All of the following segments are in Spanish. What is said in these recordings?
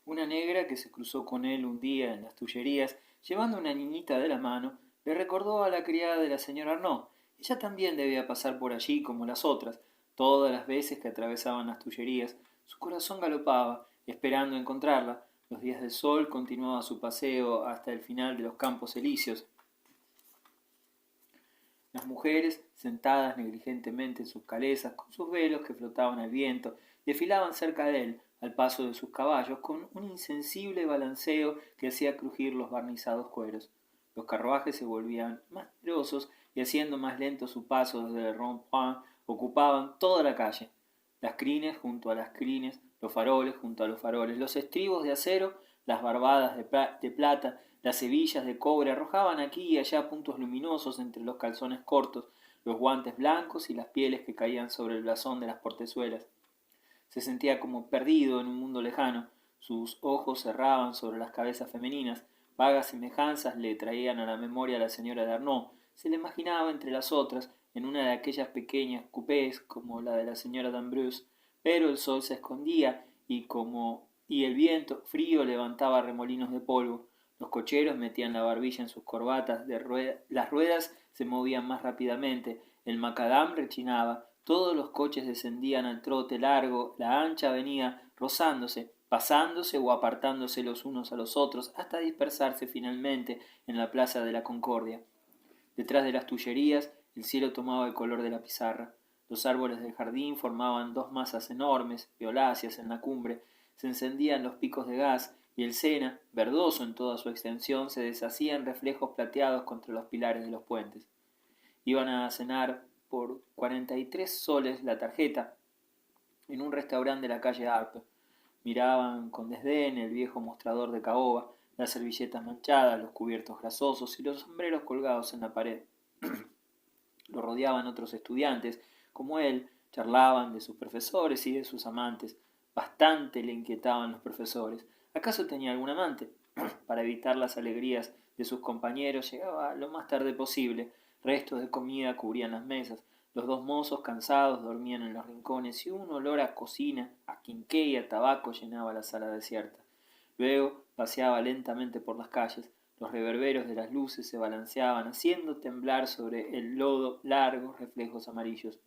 Una negra que se cruzó con él un día en las Tullerías, llevando una niñita de la mano, le recordó a la criada de la señora Arnaud. Ella también debía pasar por allí como las otras. Todas las veces que atravesaban las Tullerías, su corazón galopaba, esperando encontrarla. Los días del sol continuaba su paseo hasta el final de los Campos Elíseos. Las mujeres, sentadas negligentemente en sus calesas, con sus velos que flotaban al viento, desfilaban cerca de él, al paso de sus caballos, con un insensible balanceo que hacía crujir los barnizados cueros. Los carruajes se volvían más numerosos y, haciendo más lento su paso desde el rond-point, ocupaban toda la calle. Las crines junto a las crines, los faroles junto a los faroles, los estribos de acero, las barbadas de plata, las hebillas de cobre arrojaban aquí y allá puntos luminosos entre los calzones cortos, los guantes blancos y las pieles que caían sobre el blasón de las portezuelas. Se sentía como perdido en un mundo lejano. Sus ojos cerraban sobre las cabezas femeninas. Vagas semejanzas le traían a la memoria a la señora de Arnaud. Se le imaginaba entre las otras, en una de aquellas pequeñas coupés como la de la señora d'Ambrose, pero el sol se escondía y el viento frío levantaba remolinos de polvo. Los cocheros metían la barbilla en sus corbatas las ruedas se movían más rápidamente, el macadam rechinaba, todos los coches descendían al trote largo, la ancha avenida rozándose, pasándose o apartándose los unos a los otros, hasta dispersarse finalmente en la plaza de la Concordia. Detrás de las Tullerías el cielo tomaba el color de la pizarra. Los árboles del jardín formaban dos masas enormes, violáceas en la cumbre, se encendían los picos de gas, y el Sena, verdoso en toda su extensión, se deshacía en reflejos plateados contra los pilares de los puentes. Iban a cenar por 43 soles la tarjeta en un restaurante de la calle Arpe. Miraban con desdén el viejo mostrador de caoba, las servilletas manchadas, los cubiertos grasosos y los sombreros colgados en la pared. Lo rodeaban otros estudiantes, como él, charlaban de sus profesores y de sus amantes. Bastante le inquietaban los profesores. ¿Acaso tenía algún amante? Para evitar las alegrías de sus compañeros llegaba lo más tarde posible. Restos de comida cubrían las mesas. Los dos mozos cansados dormían en los rincones y un olor a cocina, a quinqué y a tabaco llenaba la sala desierta. Luego paseaba lentamente por las calles. Los reverberos de las luces se balanceaban, haciendo temblar sobre el lodo largos reflejos amarillos.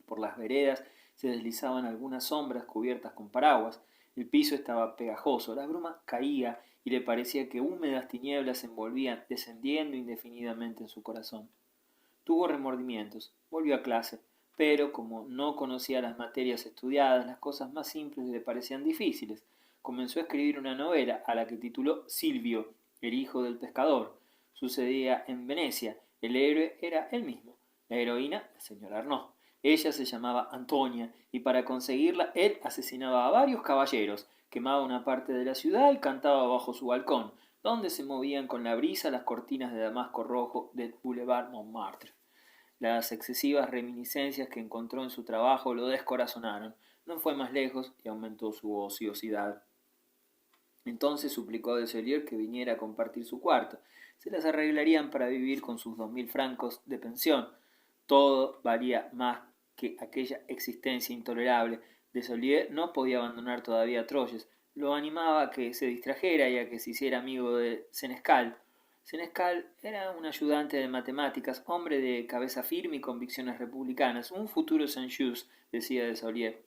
Por las veredas se deslizaban algunas sombras cubiertas con paraguas. El piso estaba pegajoso, la bruma caía y le parecía que húmedas tinieblas se envolvían, descendiendo indefinidamente en su corazón. Tuvo remordimientos, volvió a clase, pero como no conocía las materias estudiadas, las cosas más simples le parecían difíciles. Comenzó a escribir una novela, a la que tituló Silvio, el hijo del pescador. Sucedía en Venecia, el héroe era él mismo, la heroína la señora Arnaud. Ella se llamaba Antonia, y para conseguirla él asesinaba a varios caballeros, quemaba una parte de la ciudad y cantaba bajo su balcón, donde se movían con la brisa las cortinas de damasco rojo del Boulevard Montmartre. Las excesivas reminiscencias que encontró en su trabajo lo descorazonaron. No fue más lejos y aumentó su ociosidad. Entonces suplicó a Desailliers que viniera a compartir su cuarto. Se las arreglarían para vivir con sus 2000 francos de pensión. Todo valía más que aquella existencia intolerable. Desailliers no podía abandonar todavía a Troyes. Lo animaba a que se distrajera y a que se hiciera amigo de Senescal. Senescal era un ayudante de matemáticas, hombre de cabeza firme y convicciones republicanas, un futuro Saint-Just, decía Desailliers.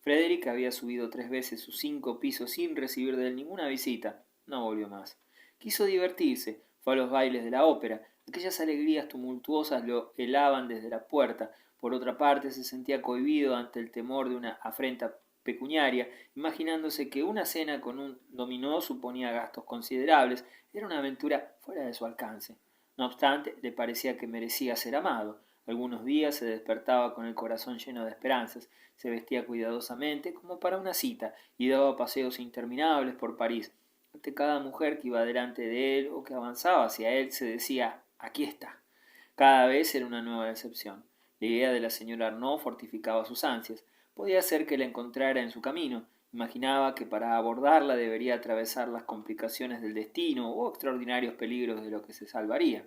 Frederick había subido 3 veces sus 5 pisos sin recibir de él ninguna visita. No volvió más. Quiso divertirse, fue a los bailes de la ópera. Aquellas alegrías tumultuosas lo helaban desde la puerta. Por otra parte, se sentía cohibido ante el temor de una afrenta pecuniaria, imaginándose que una cena con un dominó suponía gastos considerables. Era una aventura fuera de su alcance. No obstante, le parecía que merecía ser amado. Algunos días se despertaba con el corazón lleno de esperanzas, se vestía cuidadosamente como para una cita y daba paseos interminables por París. Ante cada mujer que iba delante de él o que avanzaba hacia él se decía «aquí está». Cada vez era una nueva decepción. La idea de la señora Arnaud fortificaba sus ansias. Podía ser que la encontrara en su camino. Imaginaba que para abordarla debería atravesar las complicaciones del destino o extraordinarios peligros de los que se salvaría.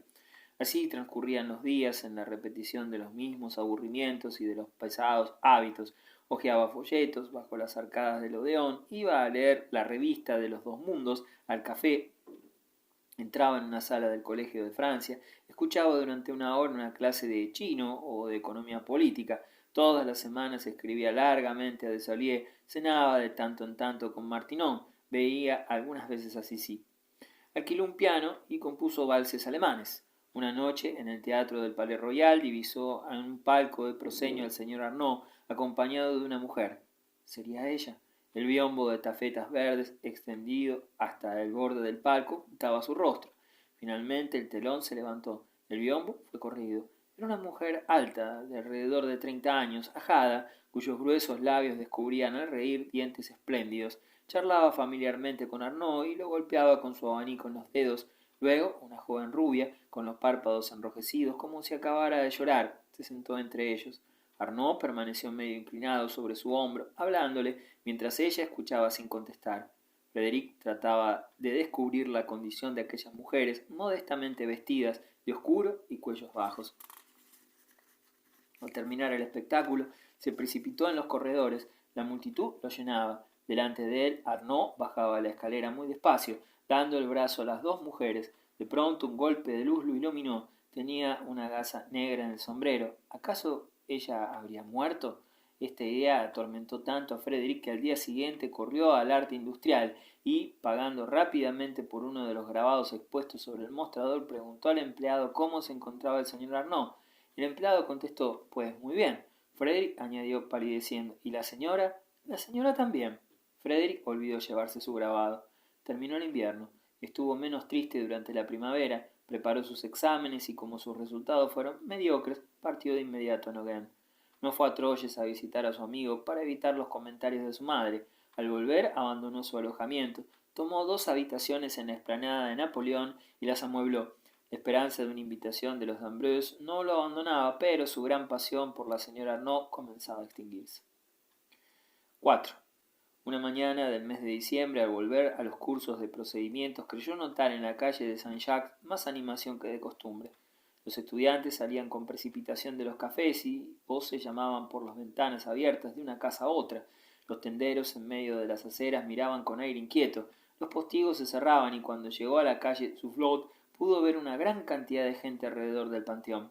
Así transcurrían los días en la repetición de los mismos aburrimientos y de los pesados hábitos. Hojeaba folletos bajo las arcadas del Odeón, iba a leer la revista de los dos mundos al café, entraba en una sala del Colegio de Francia, escuchaba durante una hora una clase de chino o de economía política, todas las semanas escribía largamente a Desailly, cenaba de tanto en tanto con Martinon, veía algunas veces a Sissi. Alquiló un piano y compuso valses alemanes. Una noche, en el teatro del Palais Royal, divisó en un palco de proscenio al señor Arnaud, acompañado de una mujer. ¿Sería ella? El biombo de tafetas verdes, extendido hasta el borde del palco, ocultaba su rostro. Finalmente el telón se levantó. El biombo fue corrido. Era una mujer alta, de alrededor de 30 años, ajada, cuyos gruesos labios descubrían al reír dientes espléndidos. Charlaba familiarmente con Arnaud y lo golpeaba con su abanico en los dedos. Luego, una joven rubia, con los párpados enrojecidos, como si acabara de llorar, se sentó entre ellos. Arnaud permaneció medio inclinado sobre su hombro, hablándole, mientras ella escuchaba sin contestar. Frédéric trataba de descubrir la condición de aquellas mujeres modestamente vestidas de oscuro y cuellos bajos. Al terminar el espectáculo, se precipitó en los corredores. La multitud lo llenaba. Delante de él, Arnaud bajaba la escalera muy despacio, dando el brazo a las dos mujeres. De pronto un golpe de luz lo iluminó. Tenía una gasa negra en el sombrero. ¿Acaso ella habría muerto? Esta idea atormentó tanto a Frédéric que al día siguiente corrió al arte industrial y, pagando rápidamente por uno de los grabados expuestos sobre el mostrador, preguntó al empleado cómo se encontraba el señor Arnaud. El empleado contestó: pues muy bien. Frédéric añadió palideciendo: ¿y la señora? La señora también. Frédéric olvidó llevarse su grabado. Terminó el invierno. Estuvo menos triste durante la primavera, preparó sus exámenes y, como sus resultados fueron mediocres, partió de inmediato a Nogent. No fue a Troyes a visitar a su amigo para evitar los comentarios de su madre. Al volver abandonó su alojamiento, tomó 2 habitaciones en la explanada de Napoleón y las amuebló. La esperanza de una invitación de los D'Ambreusse no lo abandonaba, pero su gran pasión por la señora Arnaud comenzaba a extinguirse. 4. Una mañana del mes de diciembre, al volver a los cursos de procedimientos, creyó notar en la calle de Saint-Jacques más animación que de costumbre. Los estudiantes salían con precipitación de los cafés y se llamaban por las ventanas abiertas de una casa a otra. Los tenderos en medio de las aceras miraban con aire inquieto. Los postigos se cerraban y cuando llegó a la calle Soufflot pudo ver una gran cantidad de gente alrededor del panteón.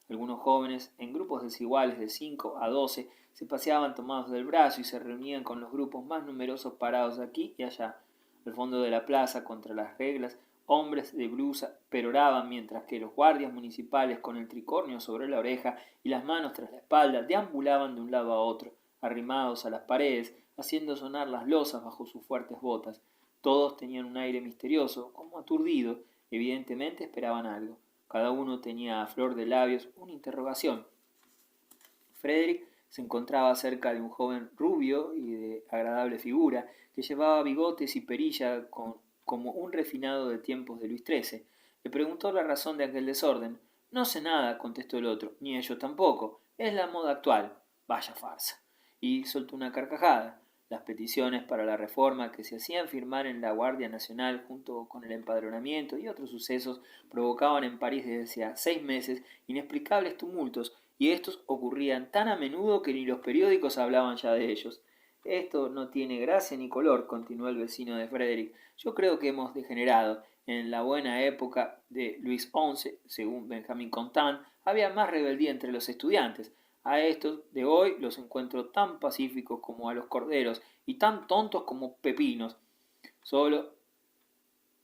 Algunos jóvenes, en grupos desiguales de 5 a 12, se paseaban tomados del brazo y se reunían con los grupos más numerosos parados aquí y allá. Al fondo de la plaza, contra las reglas, hombres de blusa peroraban mientras que los guardias municipales, con el tricornio sobre la oreja y las manos tras la espalda, deambulaban de un lado a otro, arrimados a las paredes, haciendo sonar las losas bajo sus fuertes botas. Todos tenían un aire misterioso, como aturdido, evidentemente esperaban algo. Cada uno tenía a flor de labios una interrogación. Frédéric se encontraba cerca de un joven rubio y de agradable figura, que llevaba bigotes y perilla como un refinado de tiempos de Luis XIII. Le preguntó la razón de aquel desorden. No sé nada, contestó el otro, ni ellos tampoco. Es la moda actual. Vaya farsa. Y soltó una carcajada. Las peticiones para la reforma que se hacían firmar en la Guardia Nacional junto con el empadronamiento y otros sucesos provocaban en París desde hacía 6 meses inexplicables tumultos, y estos ocurrían tan a menudo que ni los periódicos hablaban ya de ellos. Esto no tiene gracia ni color, continuó el vecino de Frédéric. Yo creo que hemos degenerado. En la buena época de Luis XI, según Benjamín Constant, había más rebeldía entre los estudiantes. A estos de hoy los encuentro tan pacíficos como a los corderos y tan tontos como pepinos, solo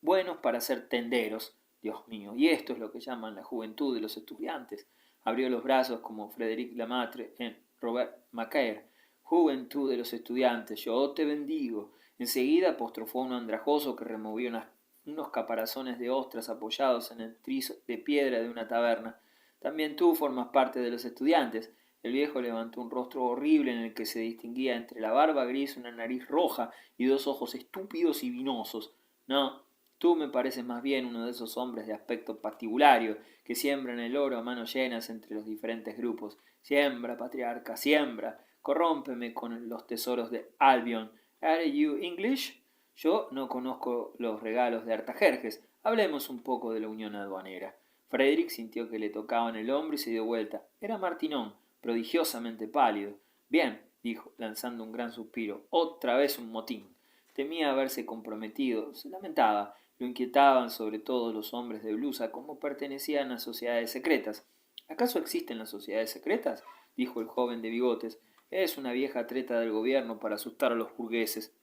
buenos para ser tenderos. Dios mío, y esto es lo que llaman la juventud de los estudiantes. Abrió los brazos como Frédéric Lemaitre en Robert Macaire. Juventud de los estudiantes, yo te bendigo. Enseguida apostrofó a un andrajoso que removía unos caparazones de ostras apoyados en el trizo de piedra de una taberna. También tú formas parte de los estudiantes. El viejo levantó un rostro horrible en el que se distinguía entre la barba gris una nariz roja y 2 ojos estúpidos y vinosos. No, tú me pareces más bien uno de esos hombres de aspecto patibulario que siembran el oro a manos llenas entre los diferentes grupos. Siembra, patriarca, siembra. Corrómpeme con los tesoros de Albion. ¿Are you English? Yo no conozco los regalos de Artajerjes. Hablemos un poco de la unión aduanera. Frederick sintió que le tocaban el hombro y se dio vuelta. Era Martinón, prodigiosamente pálido. Bien, dijo, lanzando un gran suspiro, otra vez un motín. Temía haberse comprometido, se lamentaba, lo inquietaban sobre todo los hombres de blusa, como pertenecían a sociedades secretas. ¿Acaso existen las sociedades secretas? Dijo el joven de bigotes. Es una vieja treta del gobierno para asustar a los burgueses.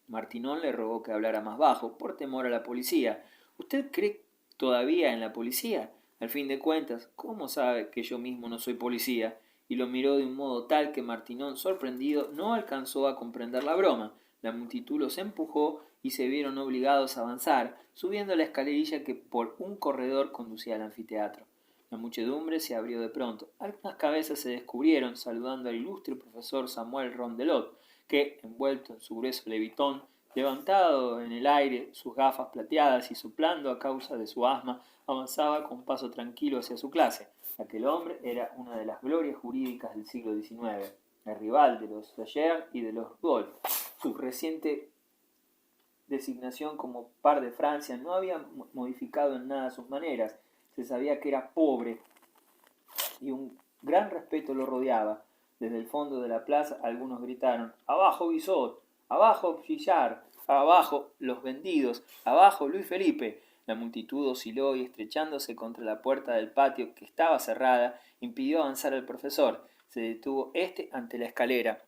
Martinón le rogó que hablara más bajo, por temor a la policía. ¿Usted cree todavía en la policía? Al fin de cuentas, ¿cómo sabe que yo mismo no soy policía? Y lo miró de un modo tal que Martinón, sorprendido, no alcanzó a comprender la broma. La multitud los empujó y se vieron obligados a avanzar, subiendo la escalerilla que por un corredor conducía al anfiteatro. La muchedumbre se abrió de pronto. Algunas cabezas se descubrieron, saludando al ilustre profesor Samuel Rondelot, que, envuelto en su grueso levitón, levantado en el aire sus gafas plateadas y soplando a causa de su asma, avanzaba con paso tranquilo hacia su clase. Aquel hombre era una de las glorias jurídicas del siglo XIX, el rival de los Laguerre y de los Gaulle. Su reciente designación como par de Francia no había modificado en nada sus maneras. Se sabía que era pobre y un gran respeto lo rodeaba. Desde el fondo de la plaza algunos gritaron: «¡Abajo Guizot! ¡Abajo Guillard! ¡Abajo los vendidos! ¡Abajo Luis Felipe!». La multitud osciló y, estrechándose contra la puerta del patio, que estaba cerrada, impidió avanzar al profesor. Se detuvo éste ante la escalera.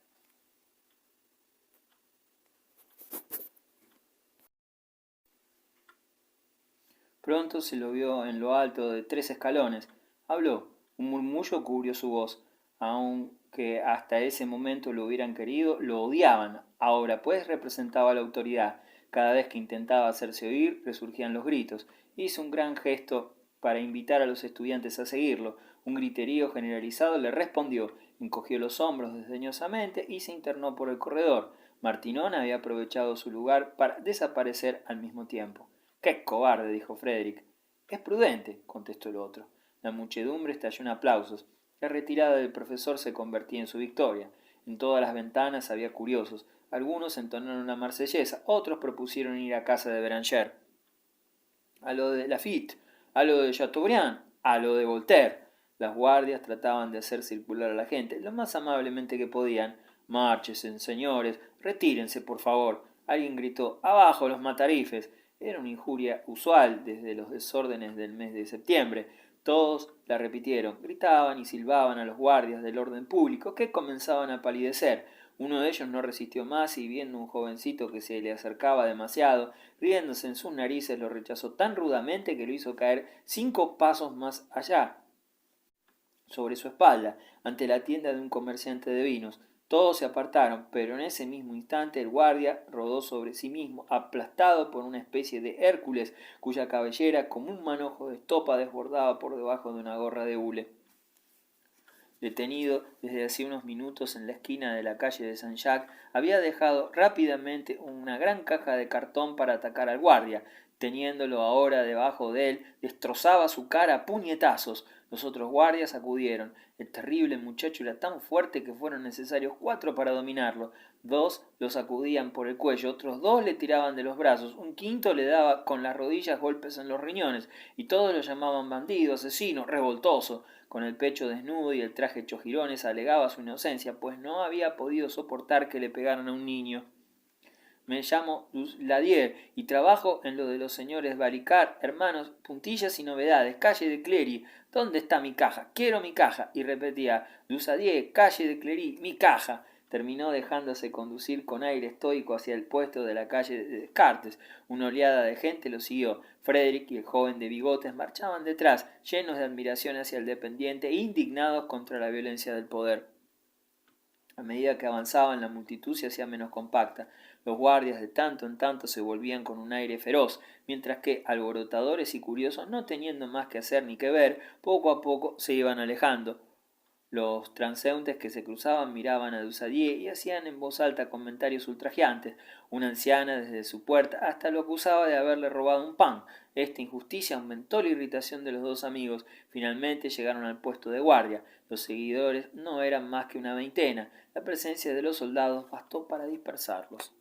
Pronto se lo vio en lo alto de 3 escalones. Habló. Un murmullo cubrió su voz. Aunque hasta ese momento lo hubieran querido, lo odiaban. Ahora pues representaba la autoridad. Cada vez que intentaba hacerse oír, resurgían los gritos. Hizo un gran gesto para invitar a los estudiantes a seguirlo. Un griterío generalizado le respondió. Encogió los hombros desdeñosamente y se internó por el corredor. Martinón había aprovechado su lugar para desaparecer al mismo tiempo. «¡Qué cobarde!», dijo Frederick. «Es prudente», contestó el otro. La muchedumbre estalló en aplausos. La retirada del profesor se convertía en su victoria. En todas las ventanas había curiosos. Algunos entonaron la marsellesa, otros propusieron ir a casa de Beranger. «A lo de Lafitte, a lo de Chateaubriand, a lo de Voltaire». Las guardias trataban de hacer circular a la gente lo más amablemente que podían. «Márchesen, señores, retírense, por favor». Alguien gritó: «¡Abajo los matarifes!». Era una injuria usual desde los desórdenes del mes de septiembre. Todos la repitieron, gritaban y silbaban a los guardias del orden público, que comenzaban a palidecer. Uno de ellos no resistió más y, viendo un jovencito que se le acercaba demasiado, riéndose en sus narices, lo rechazó tan rudamente que lo hizo caer 5 pasos más allá, sobre su espalda, ante la tienda de un comerciante de vinos. Todos se apartaron, pero en ese mismo instante el guardia rodó sobre sí mismo, aplastado por una especie de Hércules, cuya cabellera, como un manojo de estopa, desbordaba por debajo de una gorra de hule. Detenido desde hacía unos minutos en la esquina de la calle de Saint-Jacques, había dejado rápidamente una gran caja de cartón para atacar al guardia. Teniéndolo ahora debajo de él, destrozaba su cara a puñetazos. Los otros guardias acudieron. El terrible muchacho era tan fuerte que fueron necesarios 4 para dominarlo. 2 lo sacudían por el cuello, otros 2 le tiraban de los brazos, un quinto le daba con las rodillas golpes en los riñones, y todos lo llamaban bandido, asesino, revoltoso. Con el pecho desnudo y el traje hecho jirones alegaba su inocencia, pues no había podido soportar que le pegaran a un niño. «Me llamo Ladier y trabajo en lo de los señores Baricard, hermanos, puntillas y novedades, calle de Clery. ¿Dónde está mi caja? Quiero mi caja». Y repetía: «Dusadier, calle de Clery, mi caja». Terminó dejándose conducir con aire estoico hacia el puesto de la calle de Descartes. Una oleada de gente lo siguió. Frederick y el joven de bigotes marchaban detrás, llenos de admiración hacia el dependiente e indignados contra la violencia del poder. A medida que avanzaban, la multitud se hacía menos compacta. Los guardias de tanto en tanto se volvían con un aire feroz, mientras que, alborotadores y curiosos, no teniendo más que hacer ni que ver, poco a poco se iban alejando. Los transeúntes que se cruzaban miraban a Dusadier y hacían en voz alta comentarios ultrajantes. Una anciana desde su puerta hasta lo acusaba de haberle robado un pan. Esta injusticia aumentó la irritación de los 2 amigos. Finalmente llegaron al puesto de guardia. Los seguidores no eran más que una veintena. La presencia de los soldados bastó para dispersarlos.